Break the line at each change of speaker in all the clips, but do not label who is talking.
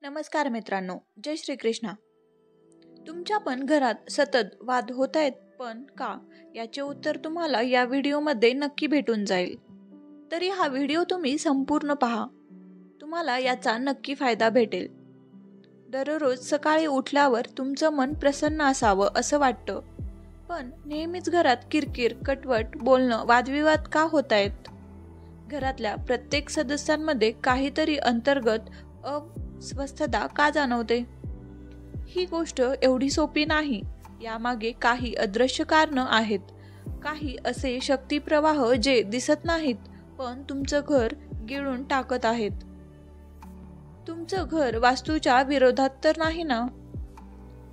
नमस्कार मित्रांनो, जय श्री कृष्णा. तुमच्या पण घरात सतत वाद होत आहेत पण का, याचे उत्तर तुम्हाला या व्हिडिओमध्ये नक्की भेटून जाईल. तरी हा व्हिडिओ तुम्ही संपूर्ण पहा, तुम्हाला याचा नक्की फायदा भेटेल. दररोज सकाळी उठल्यावर तुमचं मन प्रसन्न असावं असं वाटतं, पण नेहमीच घरात किरकिर, कटवट, बोलणं, वादविवाद का होत आहेत? घरातल्या प्रत्येक सदस्यांमध्ये काहीतरी अंतर्गत अस्वस्थता का जाणवते? ही गोष्ट एवढी सोपी नाही. यामागे काही अदृश्य कारणं आहेत. काही असे शक्तिप्रवाह जे दिसत नाहीत पण तुमचं घर गिळून टाकत आहेत. तुमचं घर वास्तूच्या विरोधात तर नाही ना?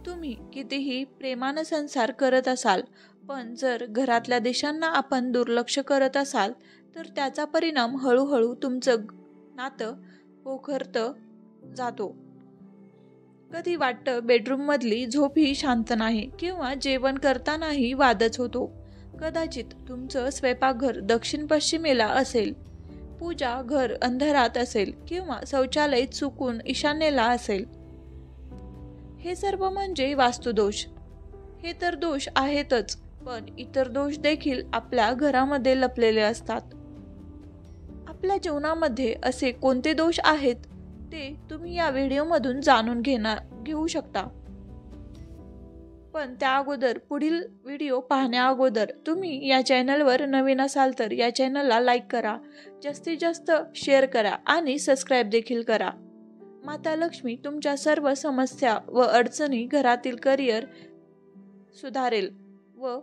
तुम्ही कितीही प्रेमानं संसार करत असाल, पण जर घरातल्या दिशांना आपण दुर्लक्ष करत असाल तर त्याचा परिणाम हळूहळू तुमचं नातं पोखरतं जातो. कधी वाटतं बेडरूम मधली झोप ही शांत नाही किंवा जेवण करतानाही वादच होतो. कदाचित तुमचं स्वयंपाकघर दक्षिण पश्चिमेला असेल, पूजा घर अंधारात असेल किंवा शौचालय चुकून ईशान्येला असेल. हे सर्व म्हणजे वास्तुदोष. हे तर दोष आहेतच, पण इतर दोष देखील आपल्या घरामध्ये लपलेले असतात. आपल्या जीवनामध्ये असे कोणते दोष आहेत ते तुम्ही या व्हिडिओमधून जाणून घेऊ शकता. पण त्या अगोदर पुढील व्हिडिओ पाहण्या अगोदर तुम्ही या चॅनलवर नवीन असाल तर या चॅनलला लाईक करा, जास्तीत जास्त शेअर करा आणि सबस्क्राईब देखील करा. माता लक्ष्मी तुमच्या सर्व समस्या व अडचणी, घरातील करिअर सुधारेल व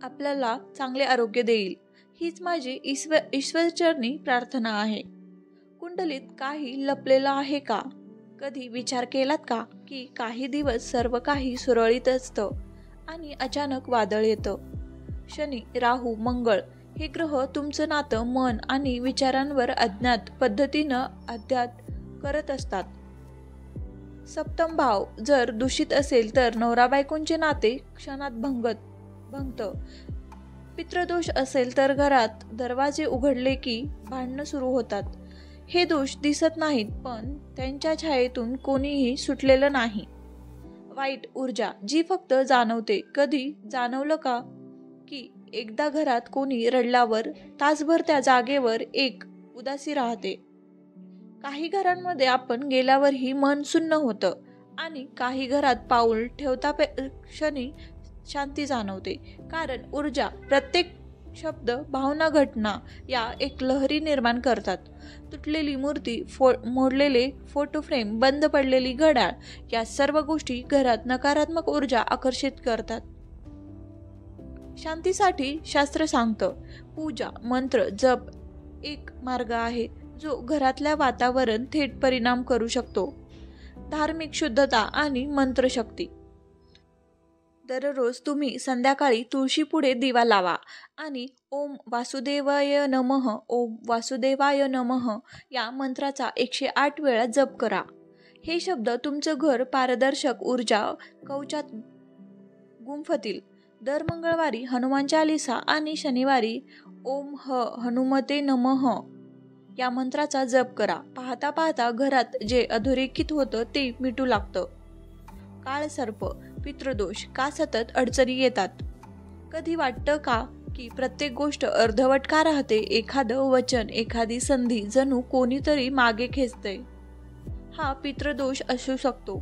आपल्याला चांगले आरोग्य देईल, हीच माझी ईश्वरचरणी प्रार्थना आहे. कुंडलीत काही लपलेलं आहे का? कधी विचार केलात का की काही दिवस सर्व काही सुरळीत असतं आणि अचानक वादळ येतं? शनी, राहू, मंगळ हे ग्रह तुमचं नातं, मन आणि विचारांवर अज्ञात पद्धतीनं आघात करत असतात. सप्तम भाव जर दूषित असेल तर नवरा बायकोंचे नाते क्षणात भंगतं. पितृदोष असेल तर घरात दरवाजे उघडले की भांडणं सुरू होतात. हे दोष दिसत नाहीत पण त्यांच्या छायेतून कोणीही सुटलेलं नाही. वाईट ऊर्जा जी फक्त जाणवते. कधी जाणवलं का की एकदा घरात कोणी रडल्यावर तासभर त्या जागेवर एक उदासी राहते? काही घरांमध्ये आपण गेल्यावरही मन सुन्न होतं आणि काही घरात पाऊल ठेवता क्षणी शांती जाणवते. कारण ऊर्जा, प्रत्येक शब्द, भावना, घटना या एक लहरी निर्माण करतात. तुटलेली मूर्ती, मोडलेले फोटो फ्रेम, बंद पडलेली घड्याळ या सर्व गोष्टी घरात नकारात्मक ऊर्जा आकर्षित करतात. शांतीसाठी शास्त्र सांगतं, पूजा, मंत्र, जप एक मार्ग आहे जो घरातल्या वातावरण थेट परिणाम करू शकतो. धार्मिक शुद्धता आणि मंत्रशक्ती. दररोज तुम्ही संध्याकाळी तुळशीपुढे दिवा लावा आणि ओम वासुदेवाय नमः, ओम वासुदेवाय नमः या मंत्राचा 108 वेळा जप करा. हे शब्द तुमचं घर पारदर्शक ऊर्जा कवचात गुंफतील. दर मंगळवारी हनुमान चालीसा आणि शनिवारी ओम हनुमते नमः या मंत्राचा जप करा. पाहता पाहता घरात जे अधोरेखित होतं ते मिटू लागतं. काळ सर्प, पितृदोष का सतत अडचणी येतात? कधी वाटतं का की प्रत्येक गोष्ट अर्धवट का राहते? एखादं वचन, एखादी संधी जणू कोणीतरी मागे खेचतंय. हा पितृदोष असू शकतो,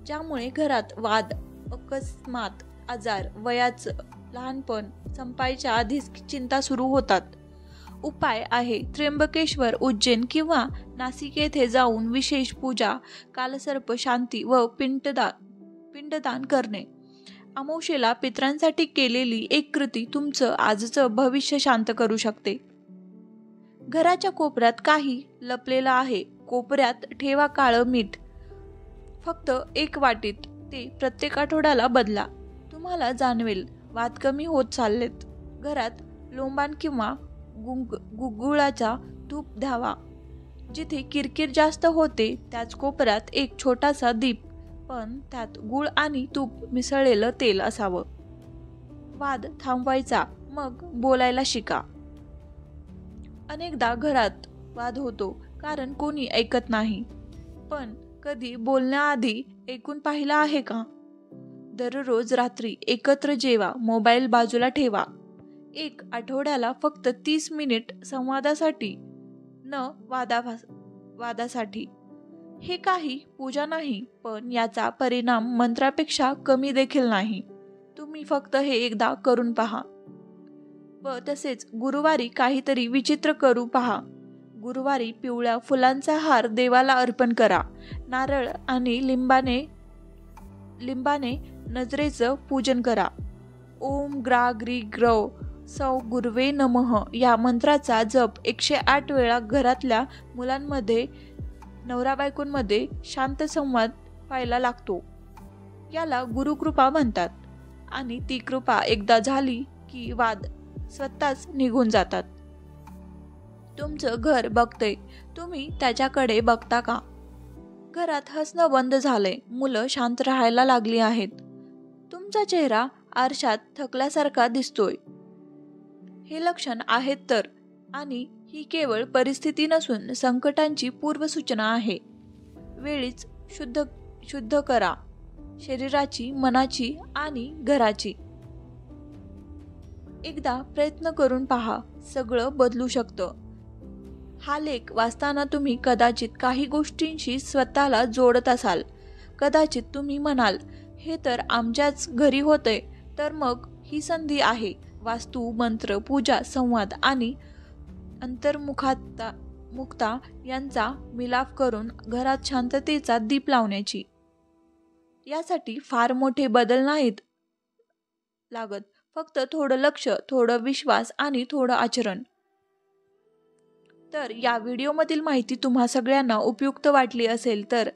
ज्यामुळे घरात वाद, अकस्मात आजार, वयाचं लहानपण संपायच्या आधीच चिंता सुरू होतात. उपाय आहे त्र्यंबकेश्वर, उज्जैन किंवा नाशिक येथे जाऊन विशेष पूजा, कालसर्प शांती व पिंडदान करणे. अमावस्येला पितरांसाठी केलेली एक कृती तुमचं आजचं भविष्य शांत करू शकते. घराच्या कोपऱ्यात काही लपलेलं आहे. कोपऱ्यात ठेवा काळं मीठ, फक्त एक वाटीत. ते प्रत्येक आठवड्याला बदला. तुम्हाला जाणवेल वाद कमी होत चाललेत. घरात लोंबान किंवा गुगुळाचा धूप द्यावा. जिथे किरकिर जास्त होते त्याच कोपऱ्यात एक छोटासा दीप, पण त्यात गूळ आणि तूप मिसळलेलं तेल असावं. वाद थांबवायचा, मग बोलायला शिका. अनेकदा घरात वाद होतो कारण कोणी ऐकत नाही. पण कधी बोलण्याआधी ऐकून पाहिलं आहे का? दररोज रात्री एकत्र जेवा, मोबाईल बाजूला ठेवा. एक आठवड्याला फक्त 30 मिनिट संवादासाठी, न वादासाठी. हे काही पूजा नाही, पण याचा परिणाम मंत्रापेक्षा कमी देखील नाही. तुम्ही फक्त हे एकदा करून पहा. व तसेच गुरुवारी काहीतरी विचित्र करू पहा. गुरुवारी पिवळ्या फुलांचा हार देवाला अर्पण करा. नारळ आणि लिंबाने नजरेचं पूजन करा. ओम ग्रा ग्री ग्रव सौ गुरुवे नमः या मंत्राचा जप 108 वेळा घरातल्या मुलांमध्ये, नवरा बायकोंमध्ये शांत संवाद व्हायला लागतो. याला गुरुकृपा म्हणतात. आणि ती कृपा एकदा झाली की वाद स्वतःच निघून जातात. तुमचं घर बघतंय, तुम्ही त्याच्याकडे बघता का? घरात हसणं बंद झालंय, मुलं शांत राहायला लागली आहेत. तुमचा चेहरा आरशात थकल्यासारखा दिसतोय. हे लक्षण आहेत तर. आणि ही केवळ परिस्थिती नसून संकटांची पूर्वसूचना आहे. वेळीच शुद्ध करा शरीराची, मनाची आणि घराची. एकदा प्रयत्न करून पहा, सगळं बदलू शकतं. हा लेख वाचताना तुम्ही कदाचित काही गोष्टींशी स्वतःला जोडत असाल. कदाचित तुम्ही म्हणाल, हे तर आमच्याच घरी होतंय, तर मग ही संधी आहे वास्तू, मंत्र, पूजा, संवाद आणि अंतर्मुखता यांचा मिलाफ करून घरात शांततेचा दीप लावण्याची. यासाठी फार मोठे बदल नाहीत लागत, फक्त थोडं लक्ष, थोडं विश्वास आणि थोडं आचरण. तर या व्हिडिओमधील माहिती तुम्हा सगळ्यांना उपयुक्त वाटली असेल तर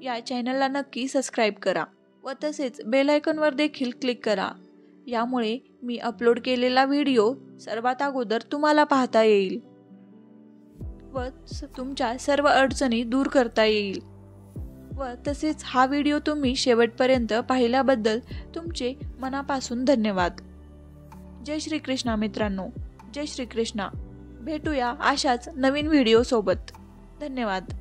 या चॅनलला नक्की सबस्क्राईब करा व तसेच बेल आयकॉनवर देखील क्लिक करा. यामुळे मी अपलोड केलेला व्हिडिओ सर्वात अगोदर तुम्हाला पाहता येईल व तुमच्या सर्व अडचणी दूर करता येईल. व तसेच हा व्हिडिओ तुम्ही शेवटपर्यंत पाहिल्याबद्दल तुमचे मनापासून धन्यवाद. जय श्री कृष्णा मित्रांनो, जय श्री कृष्णा. भेटूया अशाच नवीन व्हिडिओ सोबत. धन्यवाद.